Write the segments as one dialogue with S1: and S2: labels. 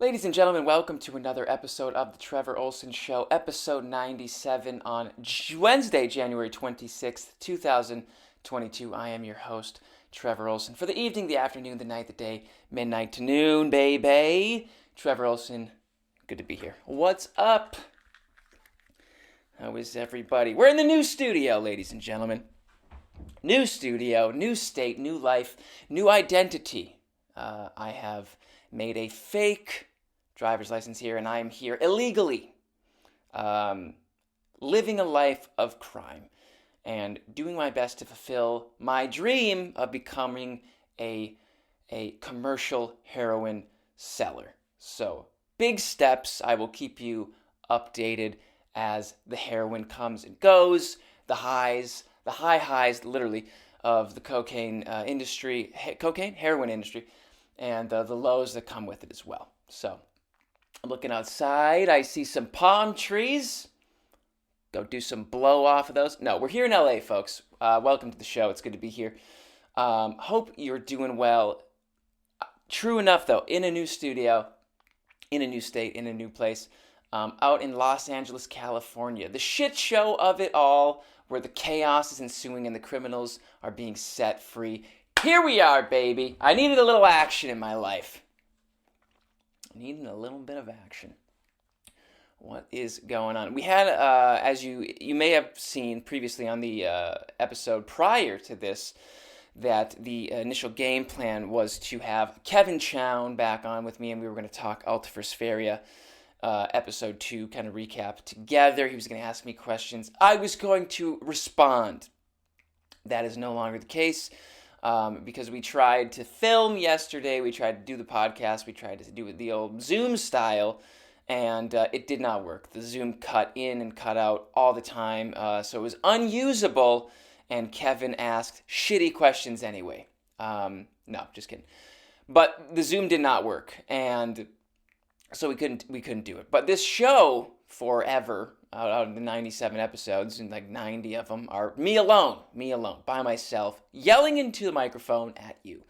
S1: Ladies and gentlemen, welcome to another episode of the Trevor Ohlsen Show, episode 97 on Wednesday, January 26th, 2022. I am your host, Trevor Ohlsen. For the evening, the afternoon, the night, the day, midnight to noon, baby. Trevor Ohlsen, good to be here. What's up? How is everybody? We're in the new studio, ladies and gentlemen. New studio, new state, new life, new identity. I have made a fake driver's license here, and I am here illegally, living a life of crime and doing my best to fulfill my dream of becoming a commercial heroin seller. So, big steps. I will keep you updated as the heroin comes and goes, the highs, the high highs, literally, of the heroin industry, and the lows that come with it as well. So, I'm looking outside. I see some palm trees. Go do some blow off of those. No, we're here in LA, folks. Welcome to the show. It's good to be here. Hope you're doing well. True enough, though, in a new studio, in a new state, in a new place, out in Los Angeles, California. The shit show of it all, where the chaos is ensuing and the criminals are being set free. Here we are, baby. I needed a little action in my life. Needing a little bit of action. What is going on? We had, as you may have seen previously on the episode prior to this, that the initial game plan was to have Kevin Chown back on with me, and we were going to talk Allt for Sverige, episode 2, kind of recap together. He was going to ask me questions. I was going to respond. That is no longer the case. Because we tried to film yesterday, we tried to do the podcast, we tried to do it the old Zoom style, and it did not work. The Zoom cut in and cut out all the time, so it was unusable, and Kevin asked shitty questions anyway. No, just kidding. But the Zoom did not work, and so we couldn't do it. But this show, forever, out of the 97 episodes, and like 90 of them are me alone, by myself, yelling into the microphone at you.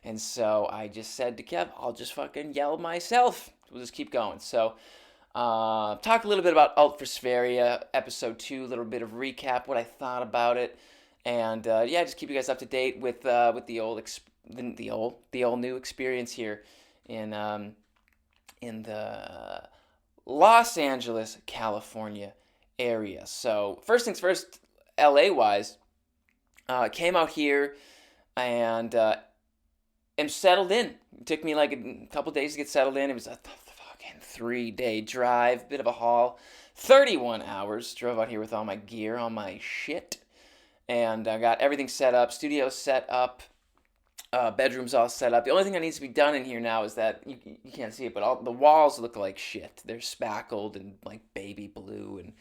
S1: And so I just said to Kev, I'll just fucking yell myself. We'll just keep going. So, talk a little bit about Allt för Sverige, episode 2, a little bit of recap, what I thought about it, and just keep you guys up to date with the old new experience here in the Los Angeles, California area. So first things first, LA-wise, came out here and am settled in. It took me like a couple days to get settled in. It was a fucking 3-day drive, bit of a haul. 31 hours, drove out here with all my gear, all my shit, and I got everything set up, studio set up, bedroom's all set up. The only thing that needs to be done in here now is that, you can't see it, but all the walls look like shit. They're spackled and like baby blue and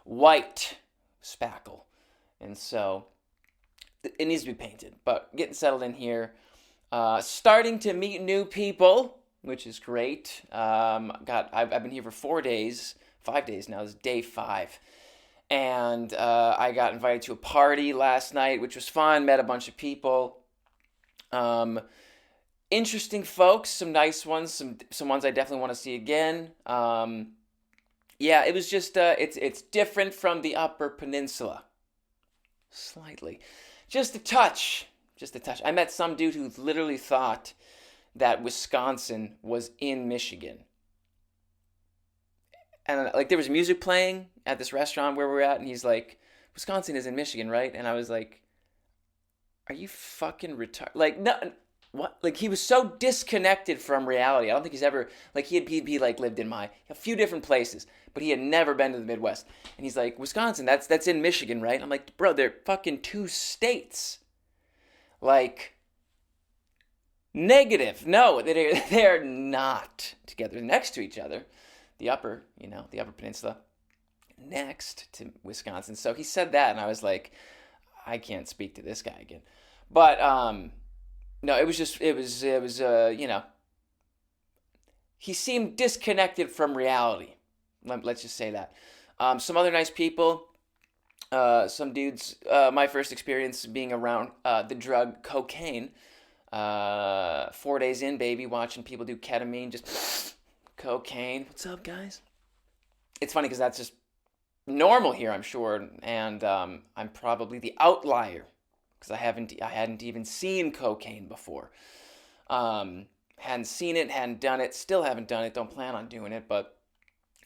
S1: white spackle. And so it needs to be painted. But getting settled in here, starting to meet new people, which is great. I've been here for 5 days now. This is day 5. And I got invited to a party last night, which was fun. Met a bunch of people. Interesting folks, some nice ones, some ones I definitely want to see again. It was just, it's different from the Upper Peninsula. Slightly. Just a touch. I met some dude who literally thought that Wisconsin was in Michigan. And like there was music playing at this restaurant where we're at, and he's like, Wisconsin is in Michigan, right? And I was like, are you fucking retarded? Like, no, what? Like, he was so disconnected from reality. I don't think he's ever, like, he like lived in a few different places, but he had never been to the Midwest. And he's like, Wisconsin, that's in Michigan, right? I'm like, bro, they're fucking 2 states. Like, negative. No, they're not together. They're next to each other. The upper peninsula, next to Wisconsin. So he said that, and I was like, I can't speak to this guy again. But no, it was he seemed disconnected from reality. Let's just say that. Some other nice people, some dudes. My first experience being around the drug cocaine. 4 days in, baby, watching people do ketamine, just Cocaine. What's up, guys? It's funny because that's just normal here, I'm sure, and I'm probably the outlier because I hadn't even seen cocaine before. Hadn't seen it, hadn't done it, still haven't done it. Don't plan on doing it, but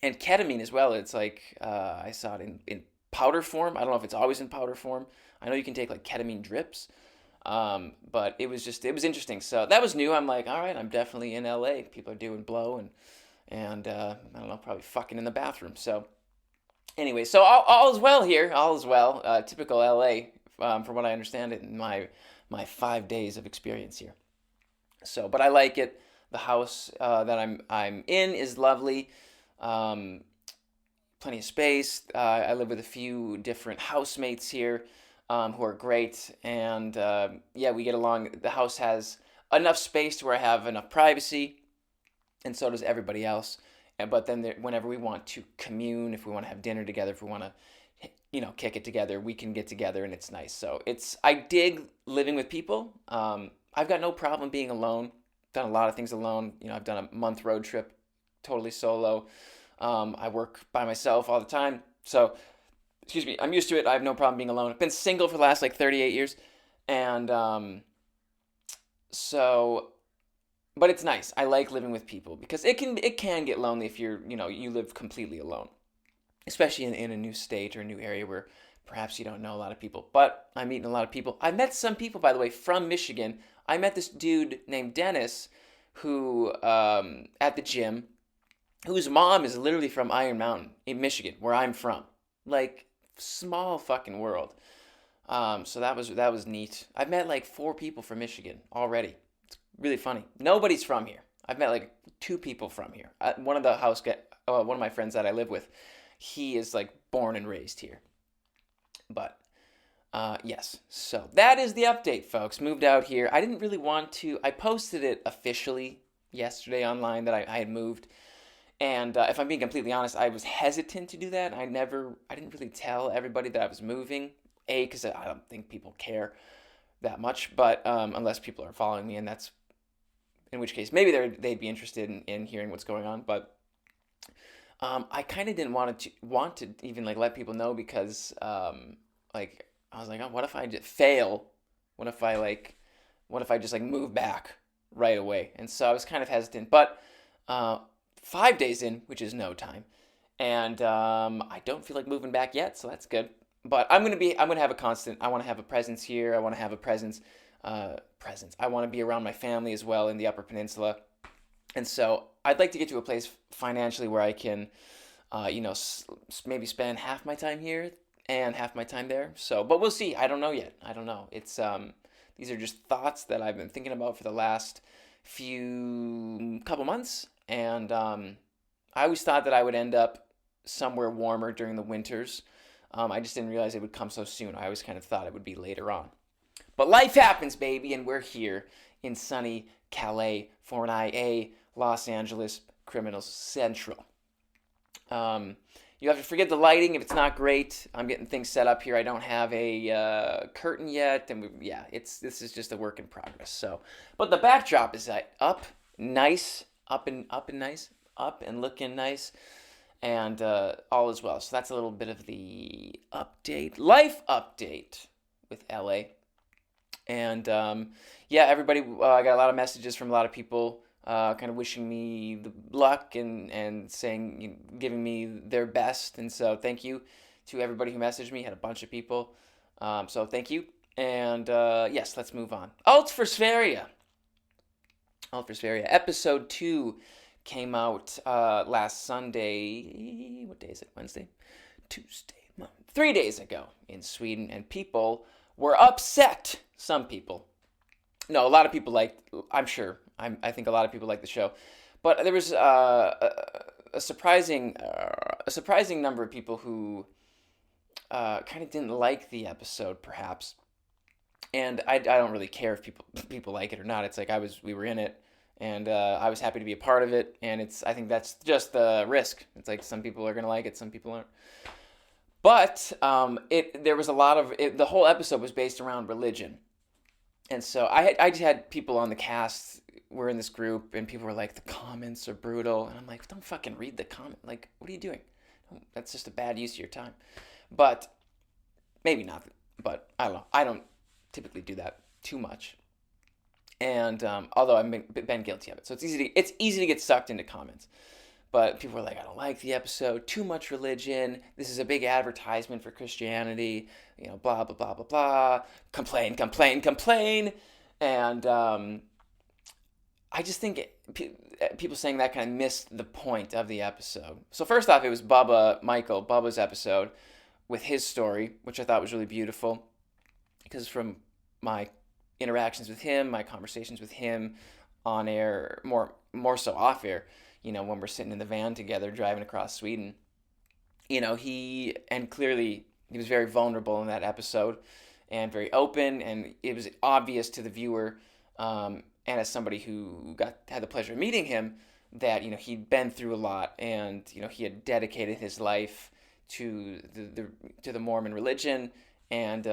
S1: and ketamine as well. It's like I saw it in powder form. I don't know if it's always in powder form. I know you can take like ketamine drips, but it was interesting. So that was new. I'm like, all right, I'm definitely in LA. People are doing blow and I don't know, probably fucking in the bathroom. So anyway, so all is well here. All is well. Typical LA, from what I understand it in my 5 days of experience here. So, but I like it. The house that I'm in is lovely. Plenty of space. I live with a few different housemates here who are great, and yeah, we get along. The house has enough space to where I have enough privacy, and so does everybody else. But then whenever we want to commune, if we want to have dinner together, if we want to, kick it together, we can get together, and it's nice. So I dig living with people. I've got no problem being alone. Done a lot of things alone. I've done a month road trip, totally solo. I work by myself all the time. So, excuse me, I'm used to it. I have no problem being alone. I've been single for the last 38 years. And but it's nice. I like living with people because it can get lonely if you live completely alone, especially in a new state or a new area where perhaps you don't know a lot of people. But I'm meeting a lot of people. I met some people, by the way, from Michigan. I met this dude named Dennis who, at the gym, whose mom is literally from Iron Mountain in Michigan, where I'm from. Like, small fucking world. So that was neat. I've met like 4 people from Michigan already. It's really funny. Nobody's from here. I've met like 2 people from here. One of my friends that I live with, he is like born and raised here. But yes, so that is the update, folks. Moved out here. I didn't really want to. I posted it officially yesterday online that I had moved. And if I'm being completely honest, I was hesitant to do that. I didn't really tell everybody that I was moving. Because I don't think people care that much. But unless people are following me, and that's in which case maybe they'd be interested in hearing what's going on. But I kind of didn't want to even like let people know because I was like, oh, what if I just fail? What if I just like move back right away? And so I was kind of hesitant, but 5 days in, which is no time, and I don't feel like moving back yet, so that's good. But I'm gonna have a constant. I want to have a presence here. I want to have a presence. I want to be around my family as well in the Upper Peninsula, and so I'd like to get to a place financially where I can, maybe spend half my time here and half my time there. So, but we'll see. I don't know yet. I don't know. It's these are just thoughts that I've been thinking about for the last couple months, and I always thought that I would end up somewhere warmer during the winters. I just didn't realize it would come so soon. I always kind of thought it would be later on. But life happens, baby, and we're here in sunny Calais, 4IA, Los Angeles, Criminals Central. You have to forget the lighting if it's not great. I'm getting things set up here. I don't have a curtain yet, and this is just a work in progress. So, but the backdrop is up and looking nice, and all is well. So that's a little bit of the life update with LA, and everybody. I got a lot of messages from a lot of people. Kind of wishing me the luck and saying, giving me their best. And so thank you to everybody who messaged me. Had a bunch of people. So thank you. And yes, let's move on. Allt för Sverige. Allt för Sverige. Episode 2 came out last Sunday. What day is it? Wednesday? Tuesday. 3 days ago in Sweden. And people were upset. Some people. No, a lot of people liked, I'm sure. I think a lot of people like the show, but there was a surprising number of people who kind of didn't like the episode, perhaps. And I don't really care if people like it or not. It's like we were in it, and I was happy to be a part of it. And I think that's just the risk. It's like some people are gonna like it, some people aren't. But there was a lot of it. The whole episode was based around religion. And so I just had people on the cast we're in this group and people were like, the comments are brutal. And I'm like, don't fucking read the comment. Like, what are you doing? That's just a bad use of your time. But maybe not. But I don't know. I don't typically do that too much. And although I've been guilty of it. So it's easy to get sucked into comments. But people were like, I don't like the episode. Too much religion. This is a big advertisement for Christianity. You know, blah, blah, blah, blah, blah. Complain, complain, complain. And I just think people saying that kind of missed the point of the episode. So first off, it was Bubba's episode with his story, which I thought was really beautiful. Because from my interactions with him, my conversations with him on air, more so off air, you know, when we're sitting in the van together driving across Sweden, you know, he was very vulnerable in that episode and very open, and it was obvious to the viewer, and as somebody who had the pleasure of meeting him, that, you know, he'd been through a lot, and, you know, he had dedicated his life to the Mormon religion, and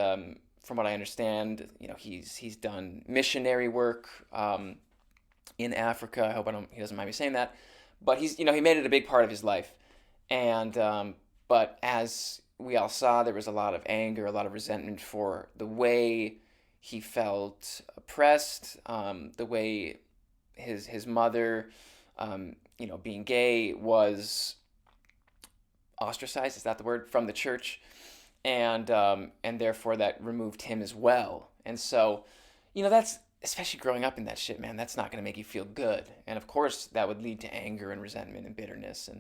S1: from what I understand, you know, he's done missionary work in Africa. I hope he doesn't mind me saying that. But he made it a big part of his life. And but as we all saw, there was a lot of anger, a lot of resentment for the way he felt oppressed, the way his mother, you know, being gay, was ostracized, is that the word, from the church, and therefore that removed him as well. And so, you know, that's, especially growing up in that shit, man, that's not going to make you feel good. And of course, that would lead to anger and resentment and bitterness.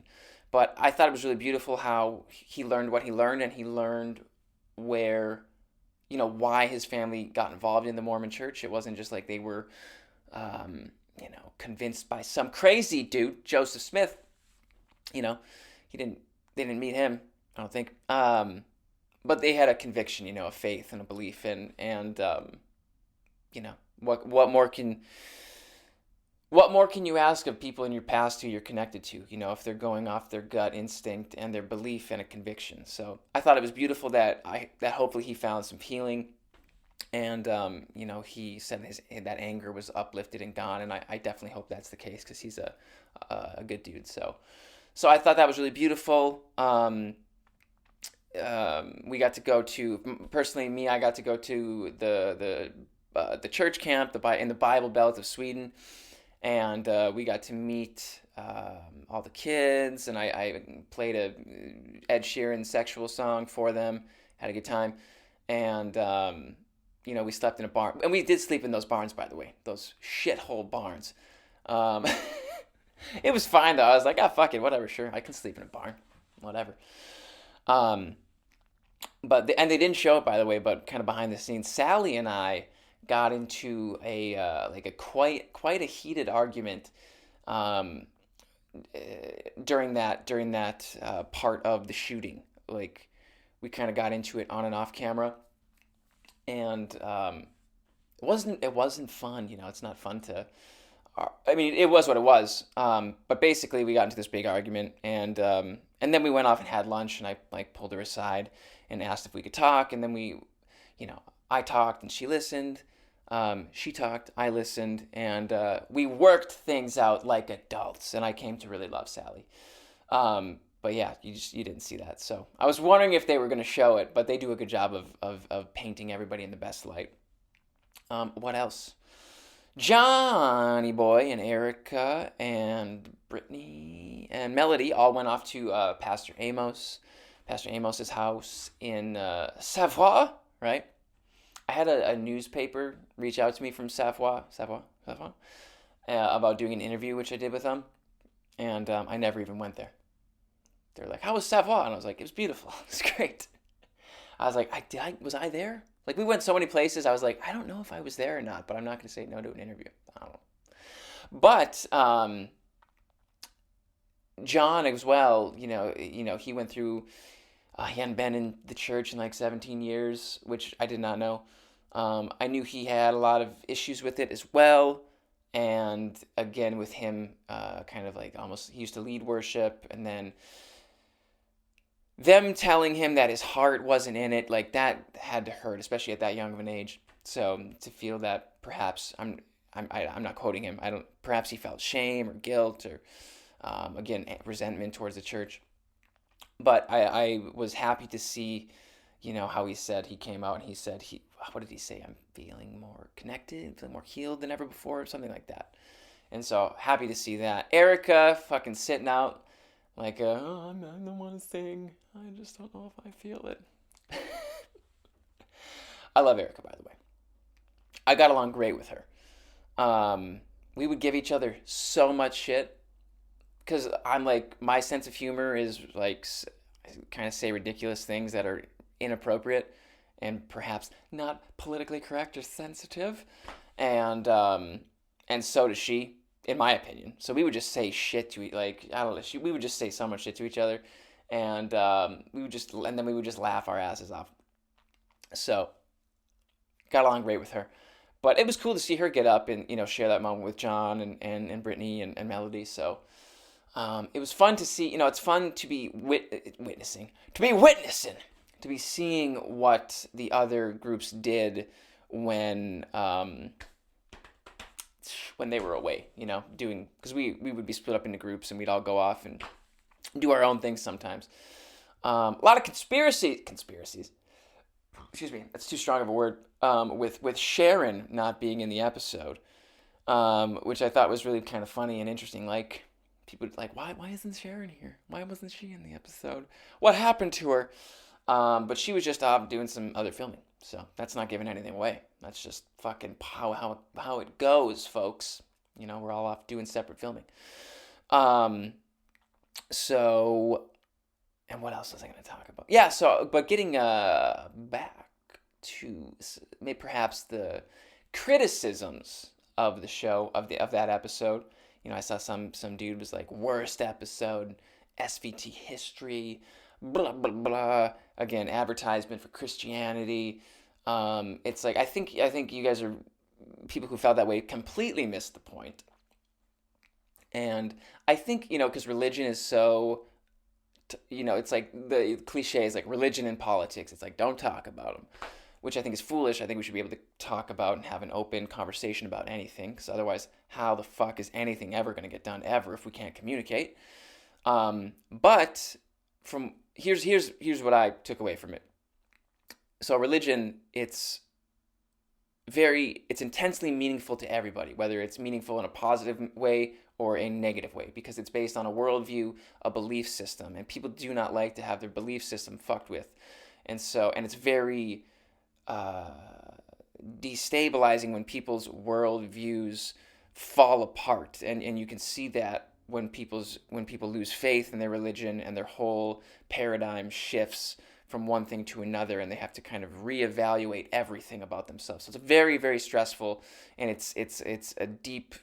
S1: But I thought it was really beautiful how he learned what he learned, and he learned where, you know, why his family got involved in the Mormon church. It wasn't just like they were, you know, convinced by some crazy dude, Joseph Smith. You know, they didn't meet him, I don't think. But they had a conviction, you know, a faith and a belief, and you know, what more can you ask of people in your past who you're connected to, you know, if they're going off their gut instinct and their belief and a conviction. So I thought it was beautiful that hopefully he found some healing, and you know, he said that anger was uplifted and gone, and I definitely hope that's the case, because he's a good dude. So I thought that was really beautiful. We got to go to, personally, me, I got to go to the church camp in the Bible Belt of Sweden, and we got to meet all the kids, and I played a Ed Sheeran sexual song for them, had a good time, and you know, we slept in a barn, and we did sleep in those barns, by the way, those shithole barns. It was fine though. I was like, fuck it, whatever, sure, I can sleep in a barn, whatever. But they didn't show it, by the way, but kind of behind the scenes, Sally and I got into quite a heated argument during that part of the shooting. Like, we kind of got into it on and off camera, and it wasn't fun. You know, it's not fun to. I mean, it was what it was. But basically, we got into this big argument, and then we went off and had lunch, and I like pulled her aside and asked if we could talk, and then I talked and she listened. She talked, I listened, and we worked things out like adults, and I came to really love Sally. But yeah, you didn't see that. So I was wondering if they were going to show it, but they do a good job of painting everybody in the best light. What else? Johnny Boy and Erica and Brittany and Melody all went off to Pastor Amos's house in Savoie, right? I had a newspaper reach out to me from Savoie, about doing an interview, which I did with them, and I never even went there. They're like, "How was Savoie?" And I was like, "It was beautiful. It was great." I was like, was I there? Like, we went so many places. I was like, I don't know if I was there or not, but I'm not going to say no to an interview. I don't know. But John as well, you know, he went through. He hadn't been in the church in like 17 years, which I did not know. I knew he had a lot of issues with it as well. And again, with him, kind of like almost, he used to lead worship, and then them telling him that his heart wasn't in it, like, that had to hurt, especially at that young of an age. So to feel that perhaps I'm not quoting him. I don't. Perhaps he felt shame or guilt or again resentment towards the church. But I was happy to see, how he said he came out and he said what did he say? I'm feeling more connected, feeling more healed than ever before, or something like that. And so happy to see that. Erica fucking sitting out like, oh, I don't want to sing. I just don't know if I feel it. I love Erica, by the way. I got along great with her. We would give each other so much shit because I'm like, my sense of humor is like, kind of say ridiculous things that are inappropriate and perhaps not politically correct or sensitive, and so does she, in my opinion. So we would just say shit to like, I don't know, we would just say so much shit to each other, and then we would just laugh our asses off. So got along great with her. But it was cool to see her get up and share that moment with John and Brittany and Melody. So it was fun to see. It's fun to be witnessing, to be seeing what the other groups did when they were away. Doing, because we would be split up into groups and we'd all go off and do our own things sometimes. A lot of conspiracies. Excuse me, that's too strong of a word. With Sharon not being in the episode, which I thought was really kind of funny and interesting. Like, people like, why isn't Sharon here? Why wasn't she in the episode? What happened to her? But she was just off doing some other filming, so that's not giving anything away. That's just fucking how it goes, folks. We're all off doing separate filming. So, and what else was I going to talk about? Yeah. So, but getting back to maybe perhaps the criticisms of the show of that episode. I saw some dude was like, worst episode, SVT history, blah blah blah. Again, advertisement for Christianity. It's like I think you guys are people who felt that way completely missed the point. And I think because religion is so. It's like the cliche is like religion and politics. It's like, don't talk about them, which I think is foolish. I think we should be able to talk about and have an open conversation about anything, because otherwise, how the fuck is anything ever going to get done ever if we can't communicate? But here's what I took away from it. So religion, it's intensely meaningful to everybody, whether it's meaningful in a positive way or a negative way, because it's based on a worldview, a belief system, and people do not like to have their belief system fucked with. And it's very destabilizing when people's worldviews fall apart, and you can see that when people lose faith in their religion and their whole paradigm shifts from one thing to another, and they have to kind of reevaluate everything about themselves. So it's very, very stressful, and it's a deep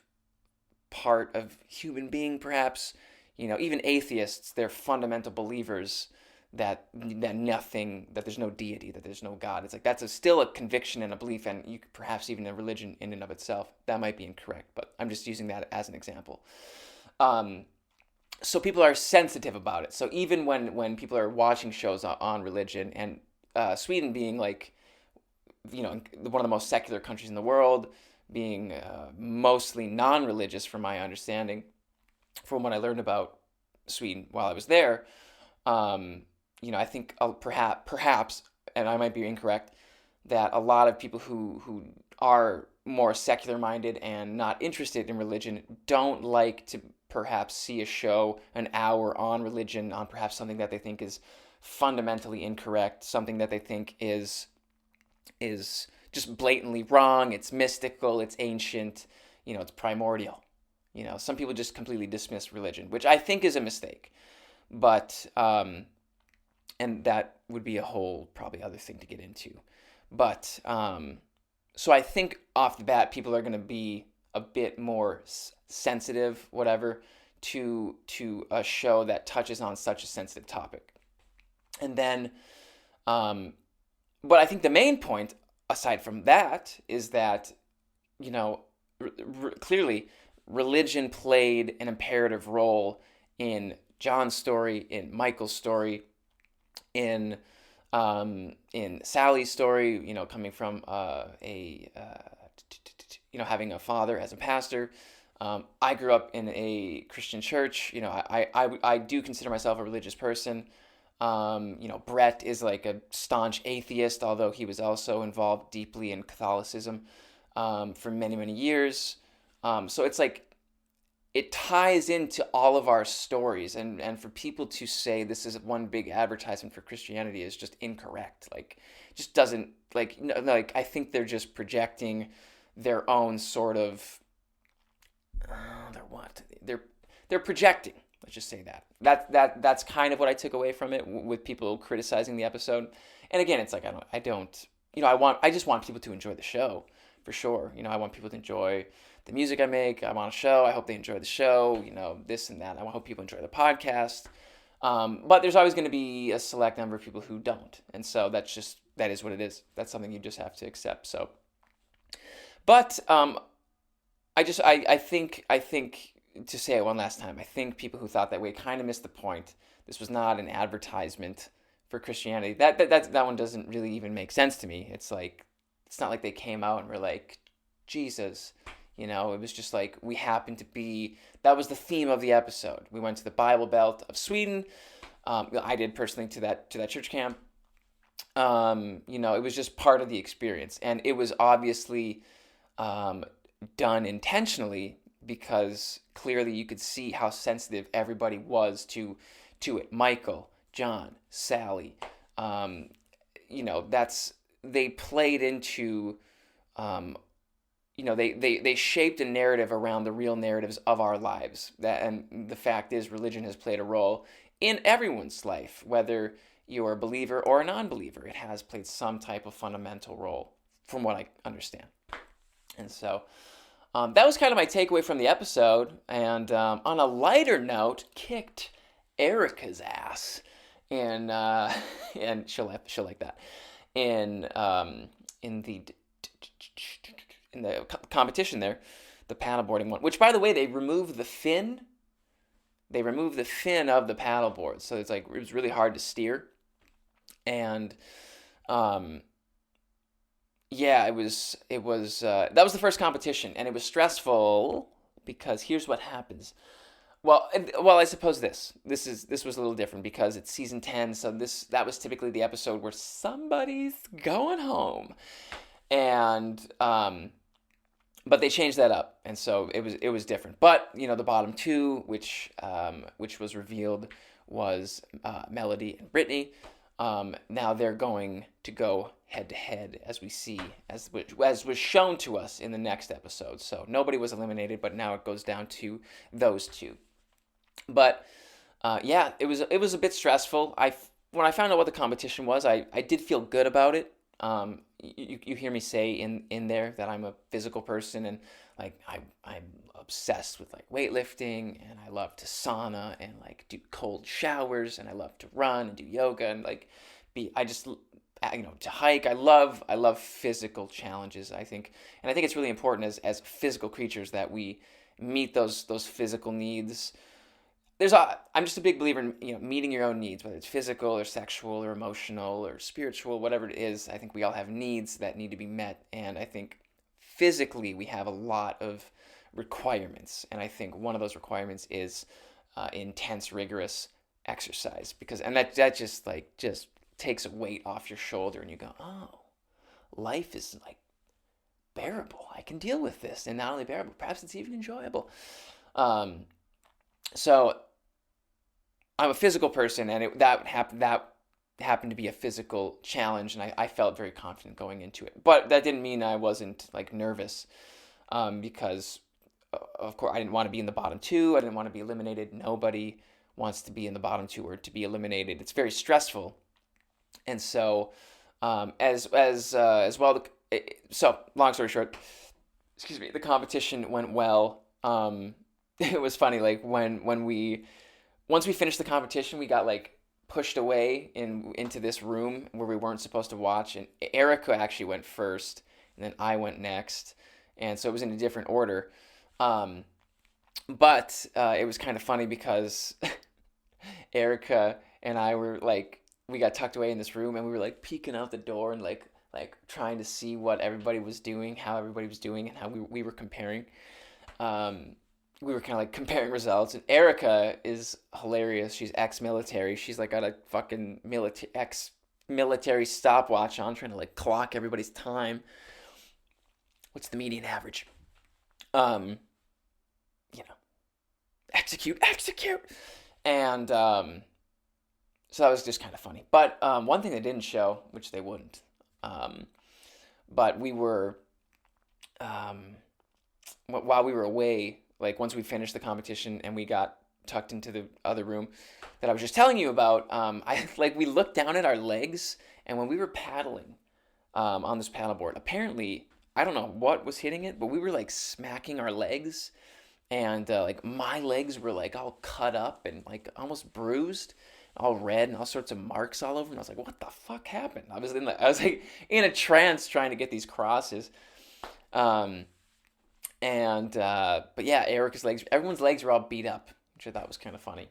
S1: part of human being, perhaps. Even atheists, they're fundamental believers that there's no deity, that there's no God. It's like that's still a conviction and a belief, and you could perhaps even a religion in and of itself. That might be incorrect, but I'm just using that as an example. So people are sensitive about it. So even when people are watching shows on religion, and Sweden being like, one of the most secular countries in the world, being mostly non-religious from my understanding, from what I learned about Sweden while I was there, I think perhaps, and I might be incorrect, that a lot of people who are more secular minded and not interested in religion don't like to perhaps see a show an hour on religion, on perhaps something that they think is fundamentally incorrect, something that they think is just blatantly wrong, it's mystical, it's ancient, it's primordial. Some people just completely dismiss religion, which I think is a mistake. But and that would be a whole probably other thing to get into. But so I think off the bat, people are going to be a bit more sensitive, whatever, to a show that touches on such a sensitive topic. And then, but I think the main point, aside from that, is that, clearly religion played an imperative role in John's story, in Michael's story, in Sally's story, coming from having a father as a pastor. I grew up in a Christian church. I do consider myself a religious person. Brett is like a staunch atheist, although he was also involved deeply in Catholicism for many, many years. So it's like it ties into all of our stories, and for people to say this is one big advertisement for Christianity is just incorrect. Like, just doesn't like I think they're just projecting their own sort of they're projecting. Let's just say that's kind of what I took away from it with people criticizing the episode. And again, it's like I just want people to enjoy the show for sure. I want people to enjoy the music I make. I'm on a show. I hope they enjoy the show. This and that. I hope people enjoy the podcast. But there's always going to be a select number of people who don't, and so that is what it is. That's something you just have to accept. So, but I think to say it one last time, I think people who thought that way kind of missed the point. This was not an advertisement for Christianity. That one doesn't really even make sense to me. It's like, it's not like they came out and were like, Jesus, it was just like, that was the theme of the episode. We went to the Bible Belt of Sweden. I did personally to that church camp. It was just part of the experience, and it was obviously done intentionally, because clearly you could see how sensitive everybody was to it. Michael, John, Sally, they played into, they shaped a narrative around the real narratives of our lives. And the fact is, religion has played a role in everyone's life, whether you're a believer or a non-believer. It has played some type of fundamental role, from what I understand. And so that was kind of my takeaway from the episode. And on a lighter note, kicked Erica's ass, and she'll like that in the competition there, the paddleboarding one. Which, by the way, they removed the fin. They removed the fin of the paddleboard, so it's like it was really hard to steer, and yeah, it was that was the first competition, and it was stressful because here's what happens. Well, I suppose this was a little different because it's season 10, so that was typically the episode where somebody's going home, and but they changed that up, and so it was different. But the bottom two, which was revealed, was Melody and Brittany. Now they're going to go head to head, as we see, as was shown to us in the next episode. So nobody was eliminated, but now it goes down to those two. But yeah, it was a bit stressful. When I found out what the competition was, I did feel good about it. You hear me say in there that I'm a physical person, and like I'm obsessed with like weightlifting, and I love to sauna and like do cold showers, and I love to run and do yoga and like to hike. I love physical challenges. I think it's really important as physical creatures that we meet those physical needs. I'm just a big believer in meeting your own needs, whether it's physical or sexual or emotional or spiritual, whatever it is. I think we all have needs that need to be met, and I think physically we have a lot of requirements, and I think one of those requirements is intense, rigorous exercise, and that just takes a weight off your shoulder, and you go, oh, life is like bearable. I can deal with this, and not only bearable, perhaps it's even enjoyable. So I'm a physical person, and that happened to be a physical challenge, and I felt very confident going into it. But that didn't mean I wasn't like nervous, because of course I didn't want to be in the bottom two. I didn't want to be eliminated. Nobody wants to be in the bottom two or to be eliminated. It's very stressful, and so as well. So long story short, the competition went well. It was funny, like once we finished the competition, we got like pushed away into this room where we weren't supposed to watch, and Erica actually went first, and then I went next, and so it was in a different order. But it was kind of funny because Erica and I were like, we got tucked away in this room, and we were like peeking out the door and like like trying to see what everybody was doing, how everybody was doing, and how we were comparing. We were kind of like comparing results, and Erica is hilarious. She's ex-military. She's like got a fucking ex-military stopwatch on, trying to like clock everybody's time. What's the median average? You know, execute. And so that was just kind of funny. But one thing they didn't show, which they wouldn't, but we were, while we were away, like once we finished the competition and we got tucked into the other room that I was just telling you about, we looked down at our legs, and when we were paddling on this paddleboard, apparently, I don't know what was hitting it, but we were like smacking our legs, and like my legs were like all cut up and like almost bruised, all red and all sorts of marks all over. And I was like, what the fuck happened? I was like in a trance trying to get these crosses. But yeah, Erica's legs, everyone's legs were all beat up, which I thought was kind of funny.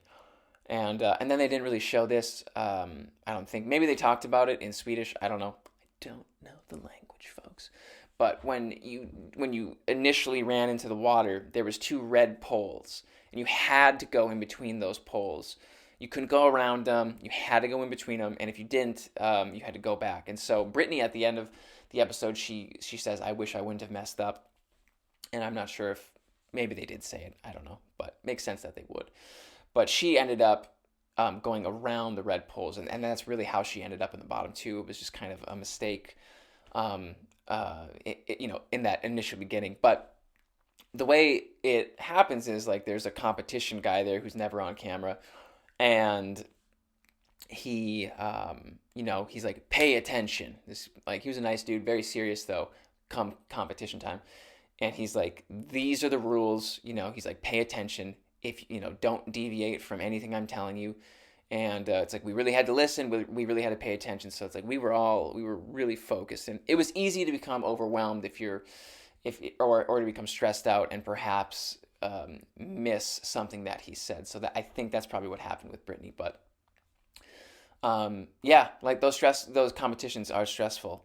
S1: And then they didn't really show this. I don't think, maybe they talked about it in Swedish. I don't know. I don't know the language, folks. But when you initially ran into the water, there was 2 red poles, and you had to go in between those poles. You couldn't go around them. You had to go in between them, and if you didn't, you had to go back. And so Brittany, at the end of the episode, she says, "I wish I wouldn't have messed up." And I'm not sure if maybe they did say it. I don't know, but it makes sense that they would. But she ended up going around the red poles, and that's really how she ended up in the bottom 2. It was just kind of a mistake. In that initial beginning. But the way it happens is like there's a competition guy there who's never on camera, and he, he's like, pay attention. He was a nice dude, very serious though, come competition time. And he's like, these are the rules, he's like, pay attention. If, don't deviate from anything I'm telling you. And it's like we really had to listen. We really had to pay attention. So it's like we were really focused, and it was easy to become overwhelmed or to become stressed out and perhaps miss something that he said. So that I think that's probably what happened with Brittany. But like those competitions are stressful.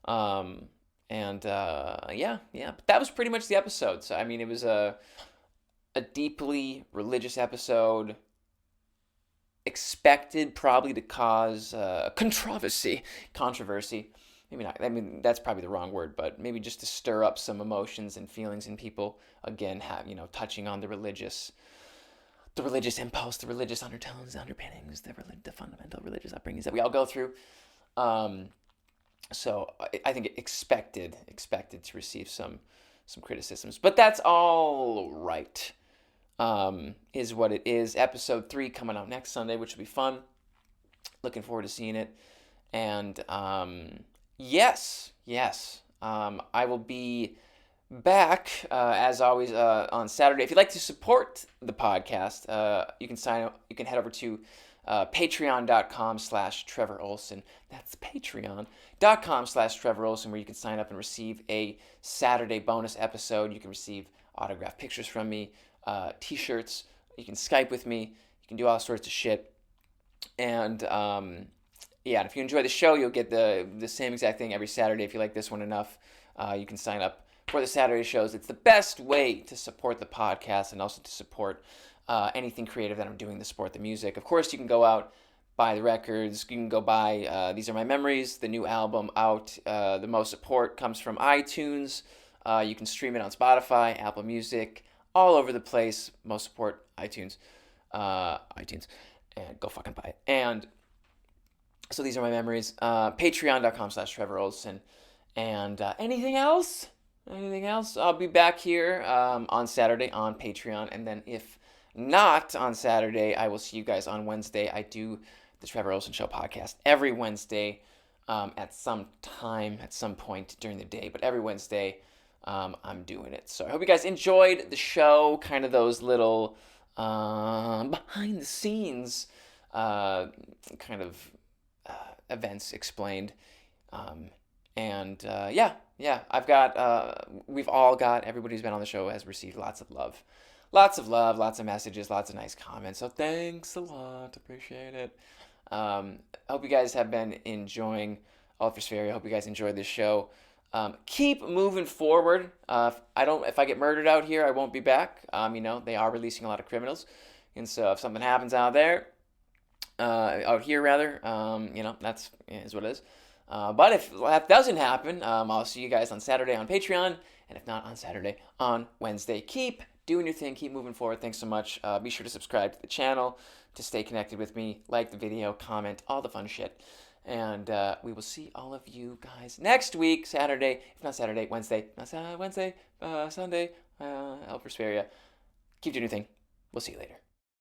S1: But that was pretty much the episode. So I mean, it was a deeply religious episode. Expected probably to cause controversy. Maybe not. I mean, that's probably the wrong word, but maybe just to stir up some emotions and feelings in people. Again, touching on the religious impulse, the religious undertones, underpinnings, the fundamental religious upbringings that we all go through. So I think expected to receive some criticisms, but that's all right. Is what it is. Episode 3 coming out next Sunday, which will be fun. Looking forward to seeing it. And yes, I will be back as always on Saturday. If you'd like to support the podcast, you can sign up. You can head over to patreon.com/Trevor Ohlsen. That's patreon.com/Trevor Ohlsen, where you can sign up and receive a Saturday bonus episode. You can receive autographed pictures from me. T-shirts. You can Skype with me. You can do all sorts of shit. And if you enjoy the show, you'll get the same exact thing every Saturday. If you like this one enough, you can sign up for the Saturday shows. It's the best way to support the podcast and also to support anything creative that I'm doing to support the music. Of course, you can go out, buy the records. You can go buy These Are My Memories, the new album out. The most support comes from iTunes. You can stream it on Spotify, Apple Music, all over the place. Most support iTunes, and go fucking buy it. And so These Are My Memories. Patreon.com/Trevor Ohlsen. And anything else? I'll be back here on Saturday on Patreon, and then if not on Saturday, I will see you guys on Wednesday. I do the Trevor Ohlsen Show podcast every Wednesday at some time, at some point during the day, but every Wednesday. I'm doing it. So I hope you guys enjoyed the show, kind of those little behind the scenes events explained. I've got, we've all got, everybody who's been on the show has received lots of love, lots of messages, lots of nice comments. So thanks a lot. Appreciate it. I hope you guys have been enjoying Allt for Sverige. I hope you guys enjoyed this show. Keep moving forward. If I get murdered out here, I won't be back. They are releasing a lot of criminals, and so if something happens out here rather, that's is what it is. But if that doesn't happen, I'll see you guys on Saturday on Patreon, and if not on Saturday, on Wednesday. Keep doing your thing. Keep moving forward. Thanks so much. Be sure to subscribe to the channel to stay connected with me. Like the video, comment, all the fun shit. And we will see all of you guys next week, Saturday. If not Saturday, Wednesday. Sunday, Allt for Sverige. Keep doing your thing. We'll see you later.